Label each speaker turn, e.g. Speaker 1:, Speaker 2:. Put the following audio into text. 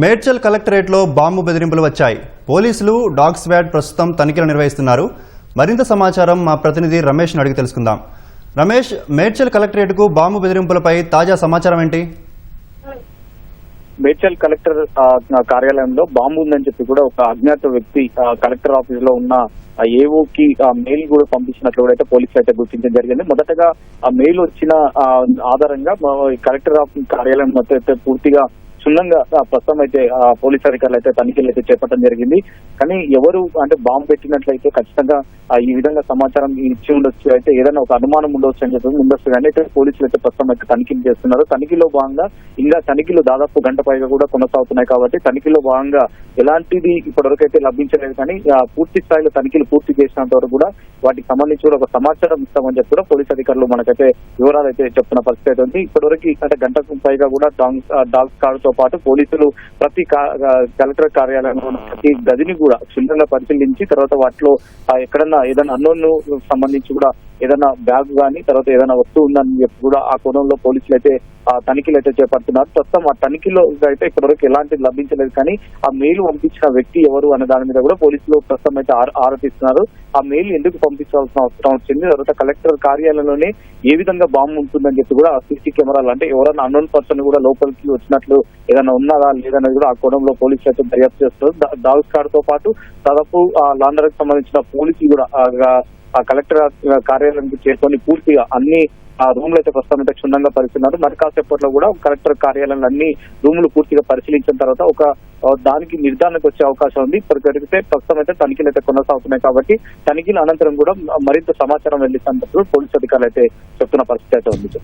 Speaker 1: మేడ్చల్ కలెక్టరేట్లో బాంబు బెదిరింపులు వచ్చాయి. పోలీసులు డాగ్ స్క్వాడ్ ప్రస్తుతం తనిఖీలు నిర్వహిస్తున్నారు. మరింత సమాచారం మా ప్రతినిధి రమేష్ను అడిగి తెలుసుకుందాం. రమేష్, మేడ్చల్ కలెక్టరేట్కు బాంబు బెదిరింపులపై తాజా సమాచారం ఏంటి?
Speaker 2: మేడ్చల్ కలెక్టర్ కార్యాలయంలో బాంబు ఉందని చెప్పి కూడా ఒక అజ్ఞాత వ్యక్తి కలెక్టర్ ఆఫీస్ లో ఉన్న ఏఓకి మెయిల్ కూడా పంపించినట్లు కూడా అయితే పోలీసులు అయితే గుర్తించడం జరిగింది. మొదటగా ఆ మెయిల్ వచ్చిన ఆధారంగా కలెక్టర్ కార్యాలయం అయితే పూర్తిగా క్షుణ్ణంగా ప్రస్తుతం అయితే పోలీసు అధికారులు అయితే తనిఖీలు అయితే చేపట్టడం జరిగింది. కానీ ఎవరు అంటే బాంబు పెట్టినట్లయితే ఖచ్చితంగా ఈ విధంగా సమాచారం ఇచ్చి ఉండొచ్చు, అయితే ఏదైనా ఒక అనుమానం ఉండొచ్చు అని చెప్పి ముందస్తుగానే అయితే పోలీసులు అయితే ప్రస్తుతం అయితే తనిఖీలు చేస్తున్నారు. తనిఖీలో భాగంగా ఇంకా తనిఖీలు దాదాపు గంట పైగా కూడా కొనసాగుతున్నాయి. కాబట్టి తనిఖీలో భాగంగా ఎలాంటిది ఇప్పటివరకు అయితే లభించలేదు. కానీ పూర్తి స్థాయిలో తనిఖీలు పూర్తి చేసినంత వరకు కూడా వాటికి సంబంధించి కూడా ఒక సమాచారం ఇస్తామని చెప్పి కూడా పోలీసు అధికారులు మనకైతే వివరాలు అయితే చెప్తున్న పరిస్థితి అయితే ఉంది. ఇప్పటివరకు అంటే గంటకు పైగా కూడా డాగ్ స్క్వాడ్ తో పాటు పోలీసులు ప్రతి కలెక్టర్ కార్యాలయంలో ప్రతి గదిని కూడా క్షుణ్ణంగా పరిశీలించి తర్వాత వాటిలో ఎక్కడన్నా ఏదైనా అన్నోన్ సంబంధించి కూడా ఏదైనా బ్యాగ్ కానీ తర్వాత ఏదైనా వస్తువు ఉందని చెప్పి కూడా ఆ కోణంలో పోలీసులు అయితే తనిఖీలు అయితే చేపడుతున్నారు. ప్రస్తుతం ఆ తనిఖీలో అయితే ఇప్పటివరకు ఎలాంటిది లభించలేదు. కానీ ఆ మెయిల్ పంపించిన వ్యక్తి ఎవరు అనే దాని మీద కూడా పోలీసులు ప్రస్తుతం అయితే ఆరోపిస్తున్నారు. ఆ మెయిల్ ఎందుకు పంపించాల్సిన అవసరం వచ్చింది, తర్వాత కలెక్టర్ కార్యాలయంలోనే ఏ విధంగా బాంబు ఉంటుందని చెప్పి కూడా సీసీ కెమెరాలు అంటే ఎవరైనా అన్నోన్ పర్సన్ కూడా లోపలికి వచ్చినట్లు ఏదైనా ఉన్నదా లేదనేది కూడా ఆ కోణంలో పోలీసులు అయితే దర్యాప్తు చేస్తారు. డాగ్ స్క్వాడ్ తో పాటు దాదాపు లాండర్కి సంబంధించిన పోలీసులు కూడా ఆ కలెక్టర్ కార్యాలయానికి చేరుకొని పూర్తిగా అన్ని రూమ్లు అయితే ప్రస్తుతం అయితే క్షుణ్ణంగా పరిశీలిస్తున్నారు. మరి కాసేపట్లో కూడా కలెక్టర్ కార్యాలయంలో అన్ని రూములు పూర్తిగా పరిశీలించిన తర్వాత ఒక దానికి నిర్ధారణకు వచ్చే అవకాశం ఉంది. ఇప్పటికైతే ప్రస్తుతం అయితే తనిఖీలు అయితే కొనసాగుతున్నాయి. కాబట్టి తనిఖీల అనంతరం కూడా మరింత సమాచారం వెళ్లిస్తున్నప్పుడు పోలీసు అధికారులు అయితే చెప్తున్న పరిస్థితి అయితే ఉంది.